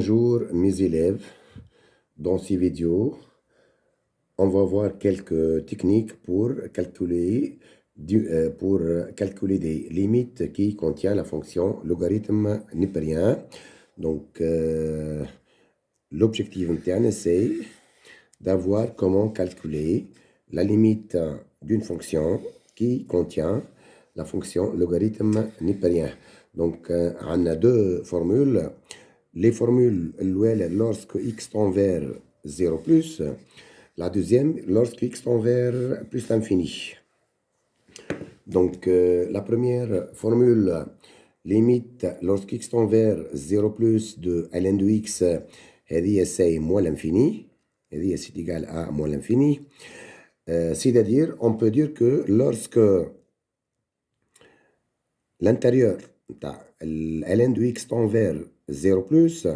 Bonjour mes élèves, dans ces vidéos, on va voir quelques techniques pour calculer, des limites qui contiennent la fonction logarithme népérien. Donc, l'objectif interne, c'est d'avoir comment calculer la limite d'une fonction qui contient la fonction logarithme népérien. Donc, on a deux formules. Les formules, lorsque x tend vers 0 plus, la deuxième, lorsque x tend vers plus l'infini. Donc, la première formule, limite, lorsque x tend vers 0 plus de ln de x, c'est moins l'infini, c'est égal à moins l'infini. C'est-à-dire, on peut dire que lorsque l'intérieur, ln de x tend vers 0 plus,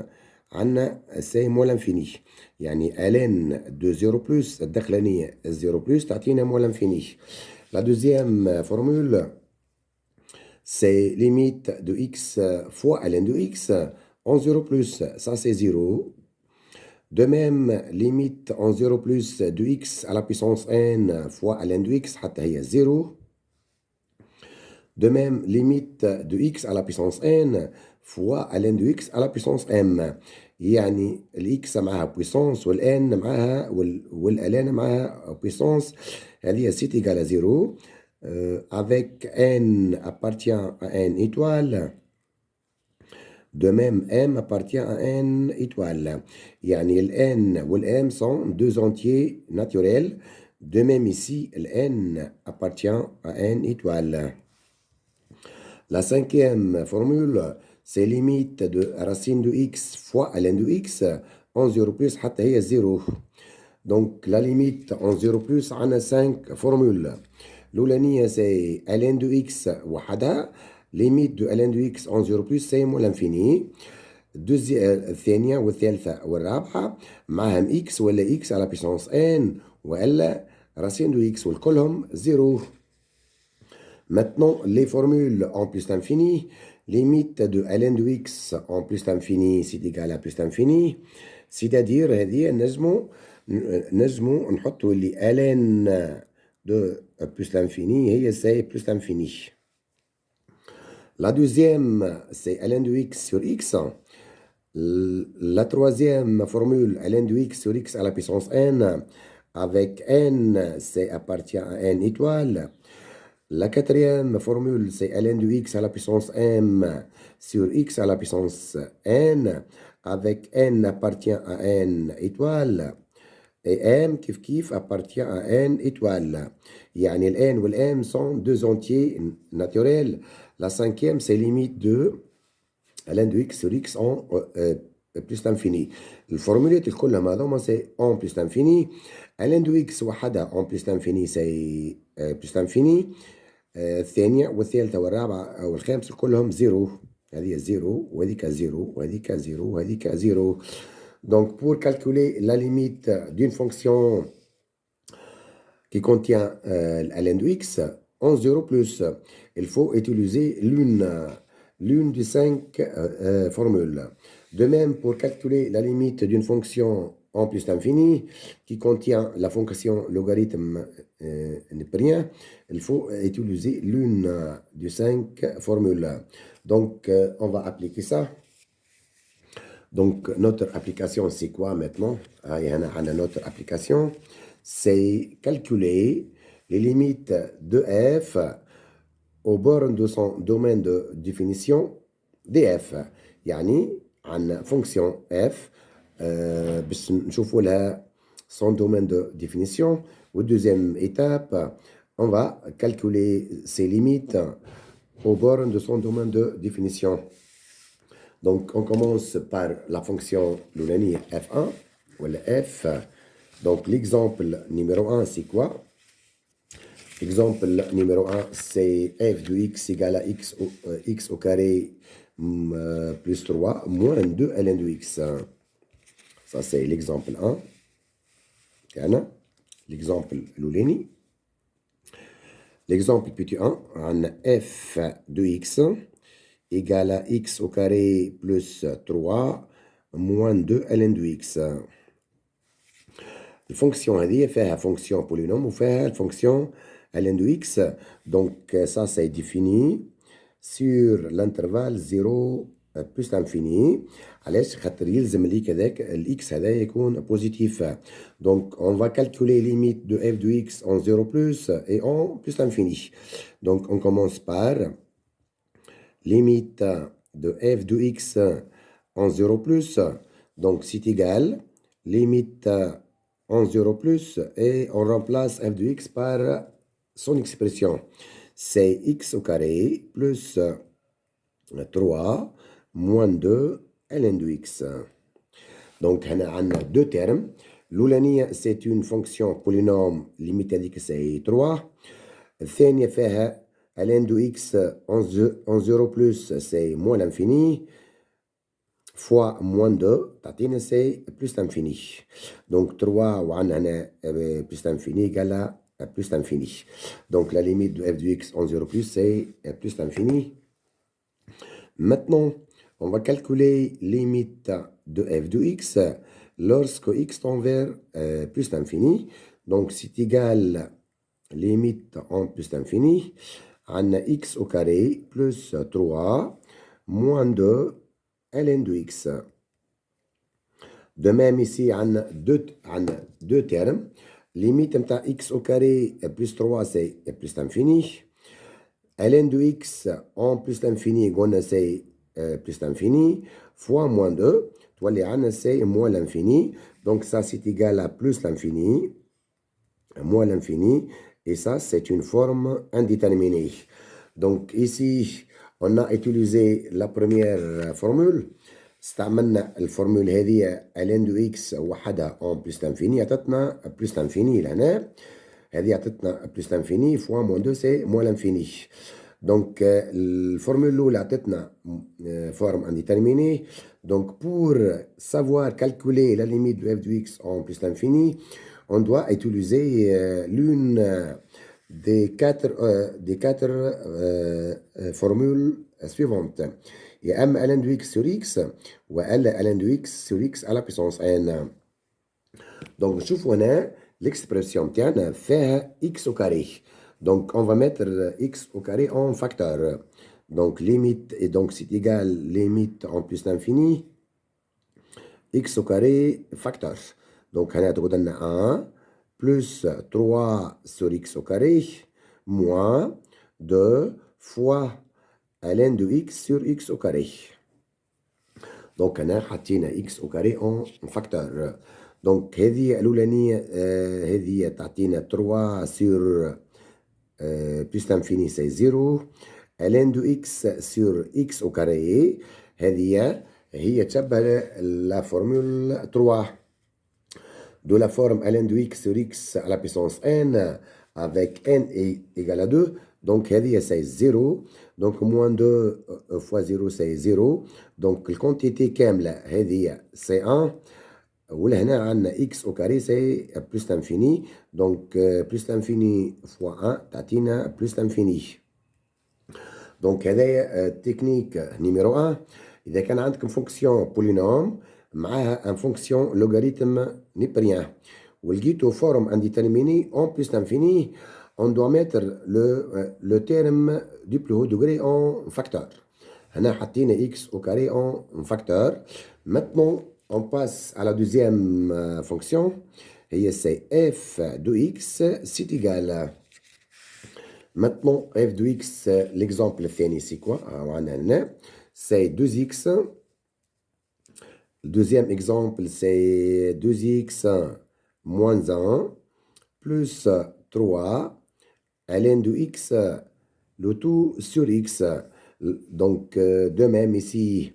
c'est moins l'infini. يعني ln de 0 plus الداخلانية 0 plus تعطينا moins l'infini. La deuxième formule, c'est limite de x fois ln de x en 0 plus. Ça, c'est 0. De même, limite en 0 plus de x à la puissance n fois ln de x حتى هي 0. De même, limite de x à la puissance n fois ln de x à la puissance m. يعني الx معها puissance والn معها والln معها puissance. هذه c'est égal à 0. Avec n appartient à n étoile. De même, m appartient à n étoile. يعني n والm sont deux entiers naturels. De même ici, n appartient à n étoile. La cinquième formule, c'est limite de racine de x fois ln de x en 0 plus حتى هي 0. Donc la limite en 0 plus, on a 5 formules. الأولانية c'est ln de x وحدها. Limite de ln de x en 0 plus c'est moins l'infini. الثانية والثالثة والرابعة معهم x ولا x à la puissance n ولا racine de x والكلهم 0. Maintenant, les formules en plus l'infini, limite de ln de x en plus l'infini, c'est égal à plus l'infini. C'est-à-dire, هذه نجمو نحطوا اللي ln de plus l'infini, هي c'est plus l'infini. La deuxième, c'est ln de x sur x. La troisième formule, ln de x sur x à la puissance n, avec n, c'est appartient à n étoile. La quatrième formule, c'est ln de x à la puissance m sur x à la puissance n, avec n appartient à n étoile, et m kif appartient à n étoile. يعني le n ou le m sont deux entiers naturels. La cinquième, c'est limite de ln de x sur x en plus l'infini. الفورمولات كلهم هذوما c'est en plus l'infini. ln de x وحدها en plus l'infini c'est plus l'infini. الثانية والثالثة والرابعة والخامسة كلهم زيرو. هذه زيرو وهذيك زيرو وهذيك زيرو وهذيك زيرو. Donc pour calculer la limite d'une fonction qui contient ln de x en 0 plus, il faut utiliser l'une des 5 formules. De même, pour calculer la limite d'une fonction en plus l'infini qui contient la fonction logarithme népérien, il faut utiliser l'une des 5 formules. Donc, on va appliquer ça. Donc, notre application, c'est quoi maintenant? Notre application, c'est calculer les limites de f aux bornes de son domaine de définition df. يعني عن fonction f باش نشوفوا لها son domaine de définition. Au deuxième étape, on va calculer ses limites aux bornes de son domaine de définition. Donc, on commence par la fonction l'oulani f1 ou le f. Donc, l'exemple numéro 1, c'est quoi? Exemple numéro 1, c'est f de x égale à x au carré plus 3 moins 2 ln de x. Ça, c'est l'exemple 1. L'exemple l'oulani. L'exemple petit 1, on a f de x égale à x au carré plus 3 moins 2 ln de x. الفونكسيون هذه فيها فونكسيون بولينوم وفيها الفونكسيون ln de x. Donc ça c'est défini sur l'intervalle 0 plus l'infini. علاش؟ خاطر يلزم لي كذاك الاكس هذا يكون بوزيتيف. Donc on va calculer limite de f de x en 0 plus et en plus l'infini. Donc on commence par limite de f de x en 0 plus. Donc c'est égal limite en 0 plus et on remplace f de x par son expression. C'est x au carré plus 3 moins 2 ln de x. Donc on a deux termes. l'أولانية c'est une fonction polynôme limite هذيك c'est 3. الثانية فيها ln de x en 0 plus c'est moins l'infini fois moins 2 تعطينا c'est plus l'infini. Donc 3 وعندنا هنا plus l'infini égale à plus l'infini. Donc la limite de f de x en 0 plus c'est plus l'infini. Maintenant, on va calculer limite de f de x lorsque x tend vers plus l'infini. Donc c'est égal limite en plus l'infini. On a x au carré plus 3 moins 2 ln de x. De même ici, on a deux termes. Limite de x au carré plus 3 c'est plus l'infini. ln de x en plus l'infini, c'est plus l'infini, fois moins 2, c'est moins l'infini. Donc ça, c'est égal à plus l'infini, moins l'infini. Et ça, c'est une forme indéterminée. Donc ici, on a utilisé la première formule. استعملنا الفورمول هذه ln de x وحدها en plus l'infini عطتنا plus l'infini لهنا. هذه عطتنا plus l'infini fois moins 2 c'est moins l'infini. Donc الفورمول الأولى عطتنا forme indéterminée. Donc pour savoir calculer la limite de f de x en plus l'infini, on doit utiliser l'une des quatre formules suivantes. Il y a m ln de x sur x ou l ln de x sur x à la puissance n. Donc نشوفوا هنا l'expression تاعنا فيها x au carré. Donc on va mettre x au carré en facteur. Donc limite, et donc c'est égal limite en plus l'infini x au carré facteur. Donc هنا تقعد لنا 1 plus 3 sur x au carré moins 2 fois ln de x sur x au carré. Donc هنا حطينا x au carré en facteur. Donc هذه الأولانية هذه تعطينا 3 sur plus l'infini c'est 0. ln de x sur x au carré هي تشبه la formule 3 de la forme ln de x sur x à la puissance n avec n égale à 2. Donc c'est 0. Donc moins 2 fois 0 c'est 0. Donc la quantité كاملة c'est 1. ولهنا عندنا x au carré c'est plus l'infini. Donc plus l'infini fois 1 تعطينا plus l'infini. Donc هذا technique numéro 1. إذا كان عندكم fonction polynôme معها un fonction logarithme نيبريان ولقيتو forme indéterminée en plus l'infini, on doit mettre le terme du plus haut degré en facteur. هنا حطينا x au carré en facteur. Maintenant on passe à la deuxième fonction. Et c'est f de x, c'est égal. Maintenant, f de x, l'exemple الثاني c'est quoi? C'est 2x. Le deuxième exemple, c'est 2x moins 1 plus 3 ln de x, le tout sur x. Donc, de même ici,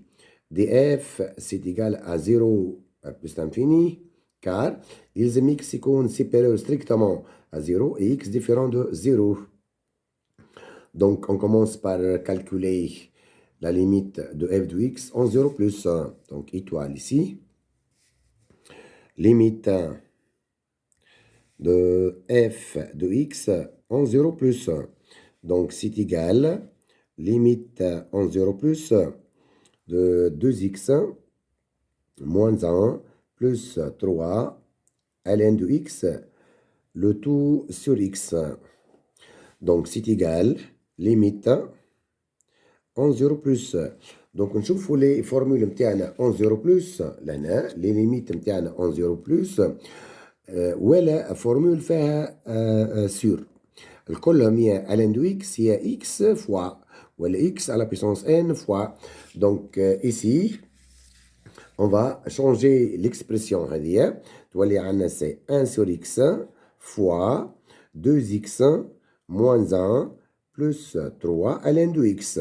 df, c'est égal à 0 plus l'infini, car il x يكون supérieur strictement à 0 et x différent de 0. Donc, on commence par calculer la limite de f de x en 0 plus. Donc, étoile ici. Limite de f de x en 0 plus. Donc, c'est égal limite en 0 plus de 2x moins 1 plus 3 ln de x, le tout sur x. Donc, c'est égal, limite en 0 plus. Donc, نشوفوا les formules متاعنا en 0 plus لهنا les limites متاعنا en 0 plus ولا فورمول فيها sur الكلهم هي ln de x هي x fois ولا x à la puissance n fois. Donc, ici on va changer l'expression هذه تولي عندنا c'est 1 sur x fois 2x moins 1 plus 3 ln de x.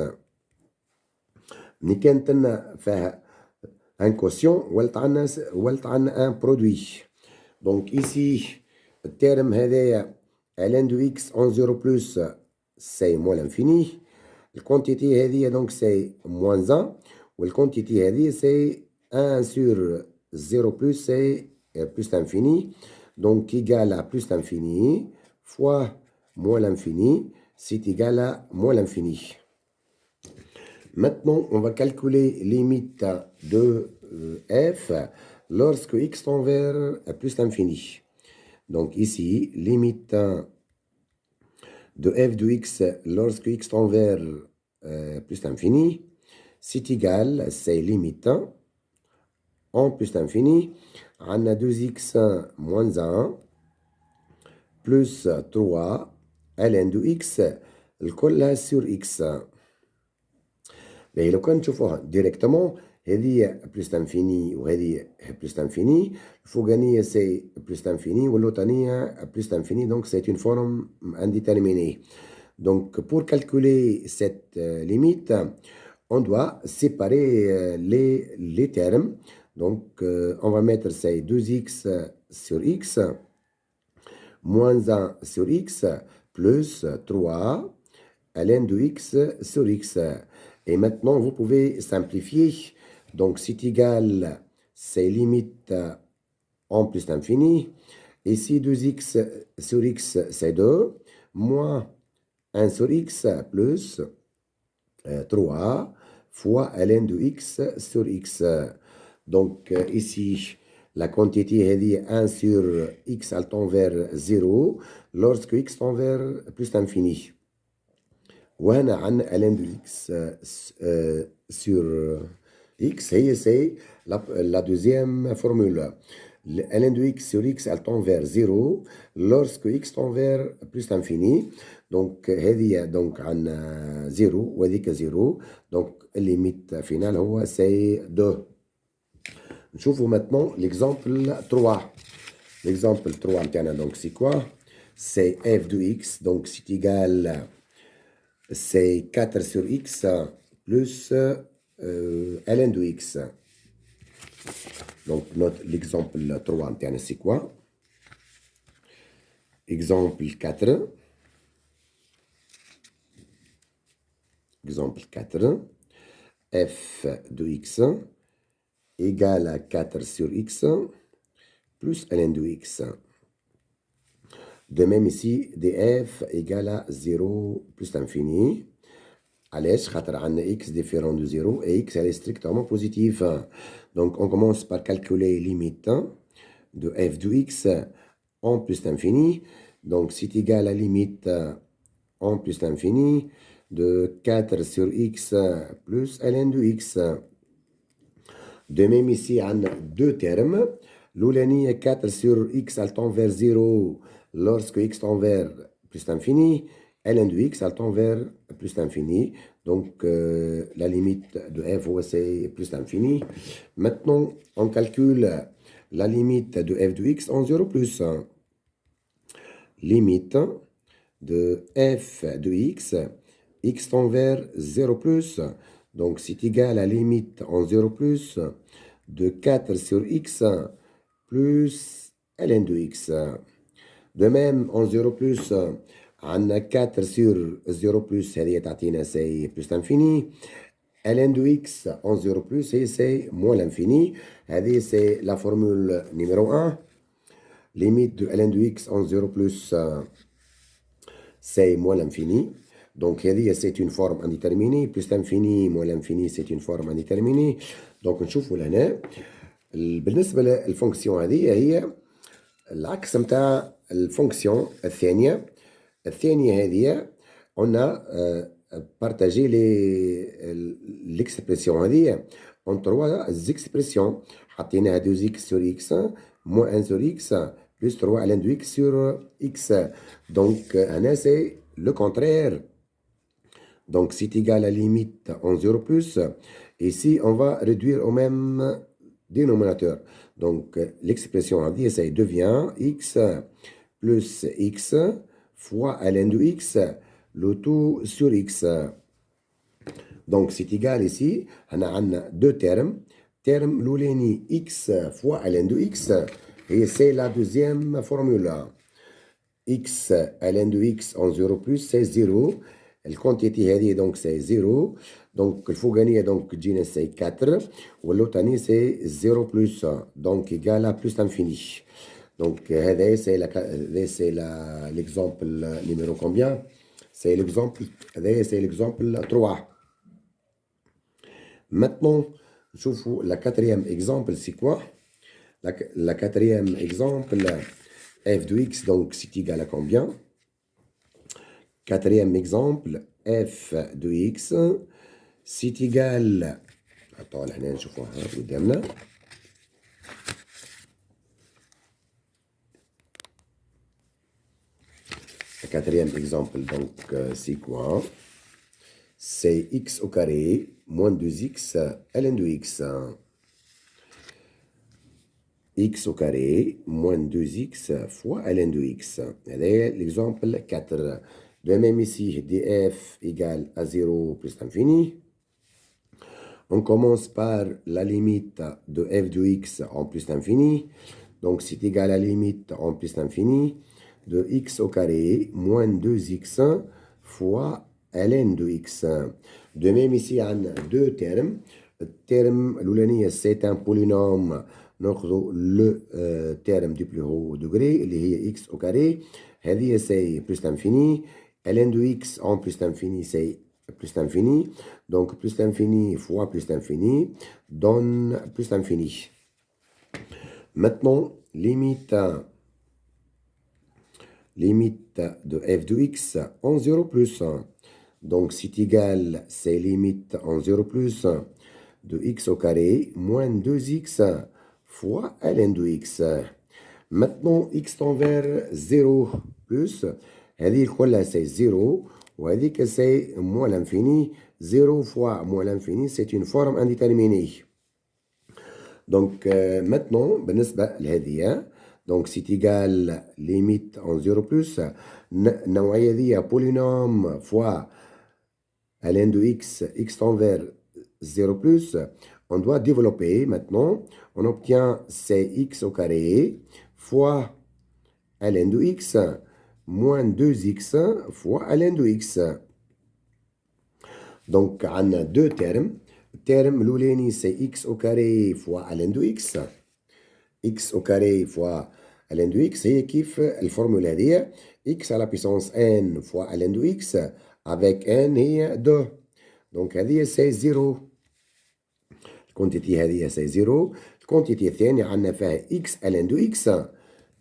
ملي كانت لنا فيها ان كوسيون ولت عندنا ان برودوي. دونك ايسي الترم هذايا ln دو اكس اون 0 بلس سي موا لانفيني. الكونتيتي هذه دونك سي موان 1 والكونتيتي هذه سي 1 سور 0 بلس سي بلس لانفيني. دونك ايغال ا بلس لانفيني فوا موا لانفيني c'est égal à moins l'infini. Maintenant, on va calculer limite de f lorsque x tend vers plus l'infini. Donc ici, limite de f de x lorsque x tend vers plus l'infini, c'est égal, c'est limite en plus l'infini. On a 2x moins 1 plus 3 ln de x الكلها sur x. Mais لو كان نشوفوها ديريكتومون هذه بلس لانفيني وهذه بلس لانفيني الفوقانية سي بلس لانفيني واللوطانية بلس لانفيني donc c'est une forme indéterminée. Donc pour calculer cette limite on doit séparer les termes. Donc on va mettre c'est 2x sur x moins 1 sur x plus 3 ln de x sur x. Et maintenant, vous pouvez simplifier. Donc, c'est égal, c'est limite en plus l'infini. Ici, 2x sur x, c'est 2. Moins 1 sur x plus 3 fois ln de x sur x. Donc, ici, la quantité est 1 sur x elle tend vers 0 lorsque x tend vers plus l'infini. وهنا عندنا ln de x sur x هي c'est la deuxième formule. ln de x sur x elle tend vers 0 lorsque x tend vers plus l'infini. Donc هذه donc عندنا 0 وهذيك 0 donc الليميت فينال هو c'est 2. نشوفوا maintenant l'exemple 3. L'exemple 3 متاعنا donc c'est quoi? C'est f de x donc c'est égal c'est 4 sur x plus ln de x. Donc l'exemple 3 c'est quoi? Exemple 4. Exemple 4. f de x égale à 4 sur x plus ln de x. De même ici, df égale à 0 plus l'infini. علاش خاطر عندنا x différent de 0 et x elle est strictement positive. Donc on commence par calculer limite de f de x en plus l'infini. Donc c'est égal à limite en plus l'infini de 4 sur x plus ln de x. De même ici, on a deux termes. L'oulani est 4 sur x elle tend vers 0 lorsque x tend vers plus l'infini. ln de x elle tend vers plus l'infini. Donc la limite de f c'est plus l'infini. Maintenant, on calcule la limite de f de x en 0 plus. Limite de f de x tend vers 0 plus. Donc c'est égal à la limite en 0 plus de 4 sur x plus ln de x. De même en 0 plus on a 4 sur 0 plus c'est plus l'infini. ln de x en 0 plus c'est moins l'infini. C'est la formule numéro 1. Limite de ln de x en 0 plus c'est moins l'infini. Donc, c'est une forme indéterminée. Plus l'infini, moins l'infini, c'est une forme indéterminée. Donc, on chouffe là. بالنسبة للفونكسيون هذه هي العكس متاع الفونكسيون الثانية. الثانية هذه قلنا بارتاجي ليكسبرسيون هذه اون تروا زيكسبرسيون، حطيناها 2 اكس سور اكس موان 1 سور اكس بلس 3 الان دو اكس سور اكس. دونك هنا سي لو كونترير. Donc, c'est égal à la limite en 0 plus. Ici, on va réduire au même dénominateur. Donc, l'expression en dit, ça devient x plus x fois ln de x, le tout sur x. Donc, c'est égal ici. On a deux termes. Terme l'ouleni x fois ln de x. Et c'est la deuxième formule. X ln de x en 0 plus, c'est 0. الكونتيتي هذه دونك سي زيرو. دونك الفوقانيه دونك تجينا سي 4 واللوطاني سي زيرو بلس دونك ايكالا بلس انفيني. دونك هذا سي ليكزومبل نيميرو كومبيان؟ سي ليكزومبل هذا سي ليكزومبل 3. Maintenant نشوفوا لا كاتريام اكزومبل سي كوا. لا كاتريام اكزومبل f de x donc c'est égal à combien? Quatrième exemple, f de x, c'est égal... Attends, là, je vois, le quatrième exemple, donc, c'est quoi? C'est x au carré moins 2x ln de x. X au carré moins 2x fois ln de x. L'exemple 4. De même ici, df égale à 0 plus l'infini. On commence par la limite de f de x en plus l'infini. Donc, c'est égal à la limite en plus l'infini de x au carré moins 2x fois ln de x. De même ici, on a deux termes. Le terme, c'est un polynôme. Le terme du plus haut degré, اللي هي x au carré. هذه c'est plus l'infini. ln de x en plus l'infini, c'est plus l'infini. Donc, plus l'infini fois plus l'infini donne plus l'infini. Maintenant, limite de f de x en 0 plus. Donc, c'est égal, c'est limite en 0 plus de x au carré moins 2x fois ln de x. Maintenant, x tend vers 0 plus. هذه الكل c'est 0 وهذيك c'est moins l'infini. 0 fois moins l'infini, c'est une forme indéterminée. Donc, maintenant, بالنسبة لهذه donc c'est égal limite en 0 plus. النوعية دي polynôme fois ln de x, x tend vers 0 plus. On doit développer maintenant. On obtient cx au carré fois ln de x moins 2x fois ln de x. Donc, on a deux termes. Terme l'ouleni, c'est x au carré fois ln de x. X au carré fois ln de x. Et kiff la formule هذه x à la puissance n fois ln de x avec n هي 2. Donc, هذه c'est 0. الكونتيتي هذه c'est 0. الكونتيتي الثانية عندنا فيها x ln de x.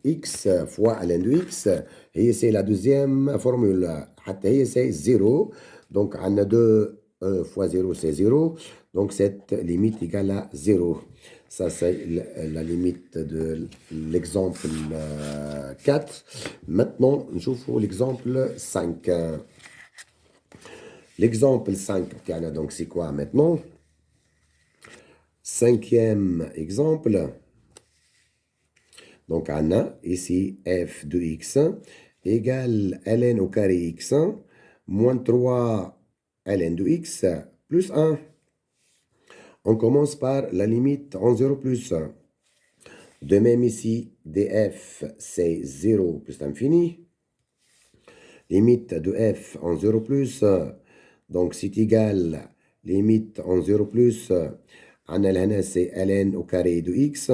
x fois ln de x هي c'est la deuxième formule. حتى هي c'est 0. Donc, on a 2 fois 0, c'est 0. Donc, cette limite égale à 0. Ça, c'est la limite de l'exemple 4. Maintenant, je vous l'exemple 5. L'exemple 5, donc c'est quoi maintenant? Cinquième exemple. Donc, on a ici f de x égale ln au carré x moins 3 ln de x plus 1. On commence par la limite en 0 plus. De même ici, df c'est 0 plus l'infini. Limite de f en 0 plus. Donc, c'est égal limite en 0 plus. On a là, c'est ln au carré de x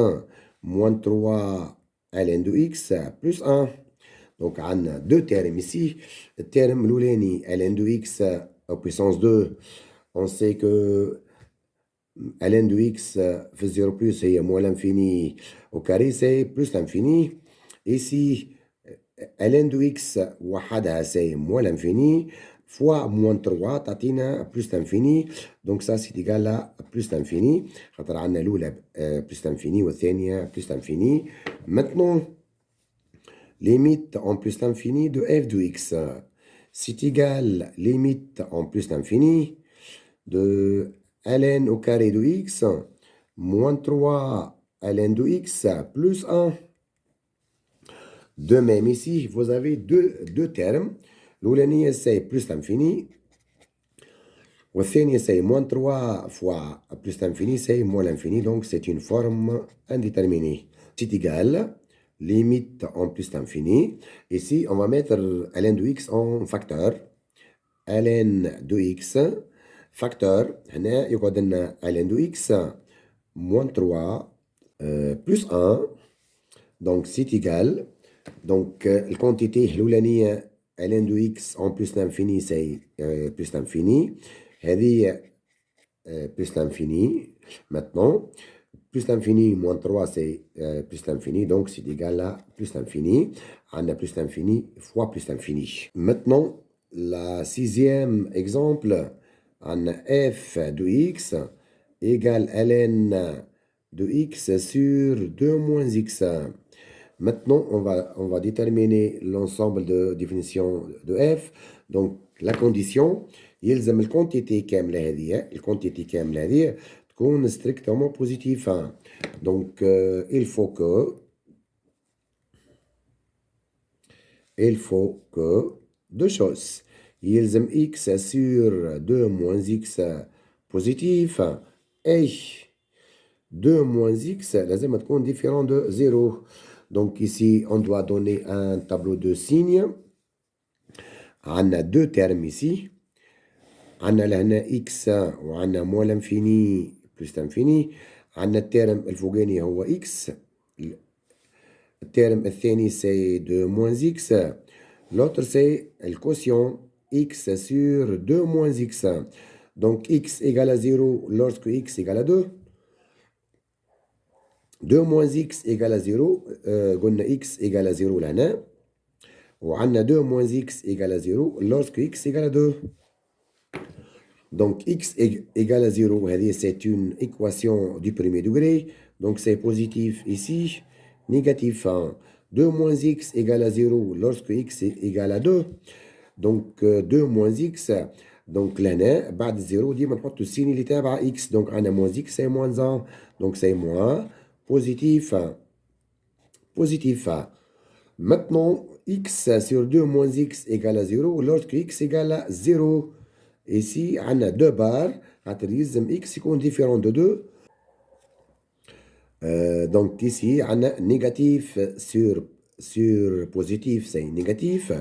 moins 3 ln de x plus 1. Donc, on a deux termes ici. Le terme l'ouleni ln de x à puissance 2. On sait que ln de x في 0 plus هي moins l'infini au carré c'est plus l'infini. Ici ln de x وحدها c'est moins l'infini fois moins 3 تعطينا plus l'infini. Donc ça c'est égal à plus l'infini خاطر عندنا الأولى plus l'infini والثانية plus l'infini. Maintenant limite en plus l'infini de f de x c'est égal limite en plus l'infini de ln au carré de x moins 3 ln de x plus 1. De même ici, vous avez deux termes. l'أولانية c'est plus l'infini والثانية c'est moins 3 fois plus l'infini c'est moins l'infini. Donc c'est une forme indéterminée. C'est égal limite en plus l'infini. Ici on va mettre ln de x en facteur. ln de x facteur هنا يقعد لنا ln de x moins 3 plus 1. Donc c'est égal. Donc la quantité الأولانية ln de x en plus l'infini c'est plus l'infini. هذه plus l'infini. Maintenant plus l'infini moins 3 c'est plus l'infini. Donc c'est égal à plus l'infini. On a plus l'infini fois plus l'infini. Maintenant la sixième exemple, on a f de x égale ln de x sur 2 moins x. Maintenant, on va déterminer l'ensemble de définitions de f. Donc, la condition, يلزم الكونتيتي كاملة هذه الكونتيتي كاملة هذه تكون strictement positive. Donc, il faut que deux choses. يلزم x sur 2 moins x positif et 2 moins x لازم تكون différent de 0. Donc ici, on doit donner un tableau de signes. On a deux termes ici. On a là x وعندنا moins l'infini plus l'infini. On a الترم الفوقاني هو x. الترم الثاني c'est 2 moins x. L'autre c'est le quotient x sur 2 moins x. Donc x égale à 0 lorsque x égale à 2. 2 moins x égale à 0. قلنا x égale à 0 لهنا. وعندنا 2 moins x égale à 0 lorsque x égale à 2. Donc x égale à 0, c'est une équation du premier degré. Donc c'est positif ici, négatif 1. 2 moins x égale à 0 lorsque x égale à 2. Donc 2 moins x. Donc là, بعد 0 ديما نحط السين اللي تابع x. Donc عندنا moins x c'est moins 1. Donc c'est moins positif 1. Positif 1. Maintenant, x sur 2 moins x égale à 0 lorsque x égale à 0. Ici, on a deux barres. يلزم x يكون différent de 2. Donc ici, on a négatif sur positif, c'est négatif.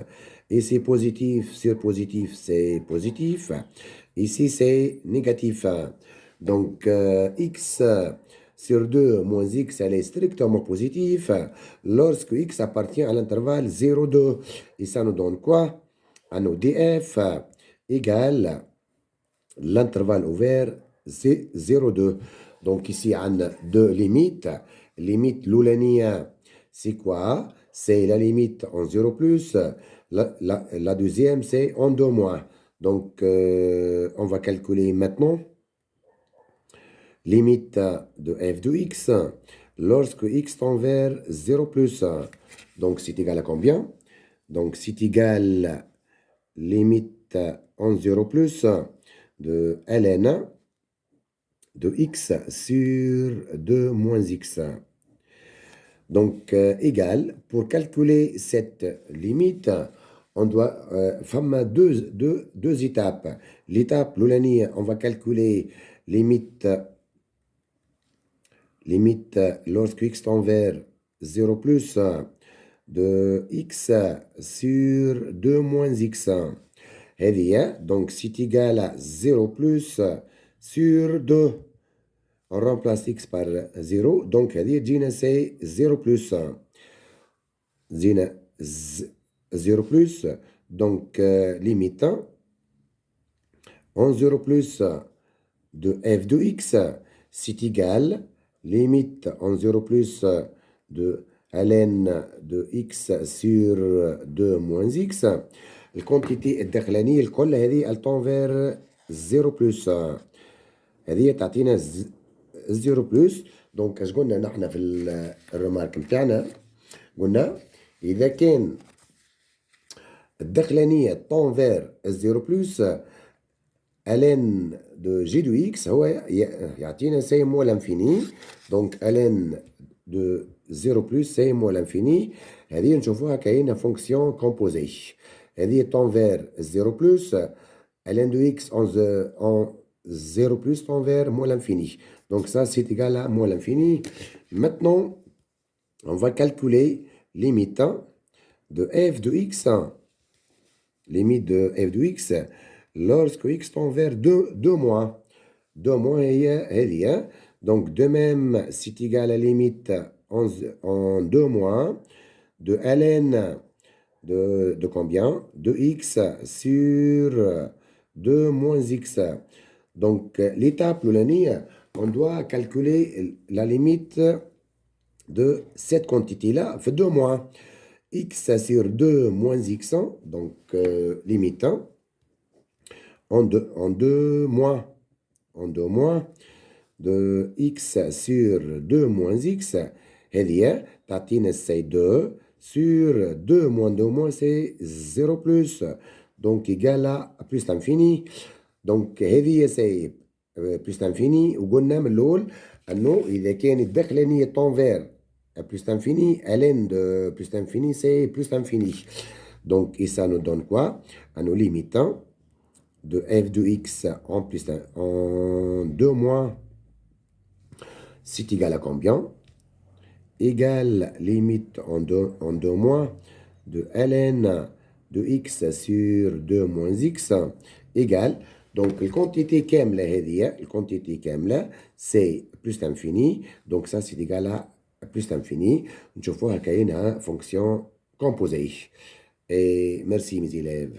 Ici, positif sur positif, c'est positif. Ici, c'est négatif. Donc, x sur 2 moins x, elle est strictement positif lorsque x appartient à l'intervalle 0,2. Et ça nous donne quoi? À nous df égale l'intervalle ouvert c'est 0,2. Donc ici on a deux limites. Limite l'oulania c'est quoi? C'est la limite en 0 plus. La deuxième c'est en 2 moins. Donc on va calculer maintenant limite de f de x lorsque x tend vers 0 plus. Donc c'est égal à combien? Donc c'est égal limite en 0 plus de ln de x sur 2 moins x. Donc égal, pour calculer cette limite, on doit faire deux étapes. L'étape l'oulanie, on va calculer limite lorsque x tend vers 0 plus de x sur 2 moins x. Donc c'est égal à 0 plus sur 2. On remplace x par 0. Donc c'est 0 plus. 0 plus. Donc limite en 0 plus de f de x. c'est égal limite en 0 plus de ln de x sur 2 moins x. الكونتيتي الداخلانية الكل هذه التنفير 0 بلس، هذه تعطينا 0 بلس. دونك اش قلنا نحن في الرمارك نتاعنا؟ قلنا إذا كان الداخلانية تنفير 0 بلس ln de g de x هو يعطينا سي مو لانفيني. دونك ln de 0 بلس سي مو لانفيني. هذه نشوفوها كاينة فونكسيون كومبوزي. هذه تنفير 0 بلس ln de x en 0 plus tend vers moins l'infini. Donc ça, c'est égal à moins l'infini. Maintenant, on va calculer limite de f de x. Limite de f de x lorsque x tend vers 2 moins. 2 moins est. Donc de même, c'est égal à limite en 2 moins de ln de combien? De x sur 2 moins x. Donc, l'étape l'année, on doit calculer la limite de cette quantité-là, fait 2 moins. X sur 2 moins x, donc limite en 2 moins. En 2 moins de x sur 2 moins x, هذه تعطينا c'est 2 sur 2 moins 2 moins c'est 0 plus. Donc égal à plus l'infini. دونك هذه سي بلس انفيني. وقلنا من الاول انه اذا كانت الداخلانيه طونفير بلس انفيني الين دو بلس انفيني سي بلس انفيني. دونك اي سا نو دون كوا؟ انه ليميتان دو اف دو اكس en plus en 2 moins c'est égal à combien? Égale limite en 2 moins de ln de x sur 2 moins x égale. Donc, la quantité كاملة, c'est plus l'infini. Donc, ça, c'est égal à plus l'infini. Nous voyons qu'il y a une fonction composée. Et merci, mes élèves.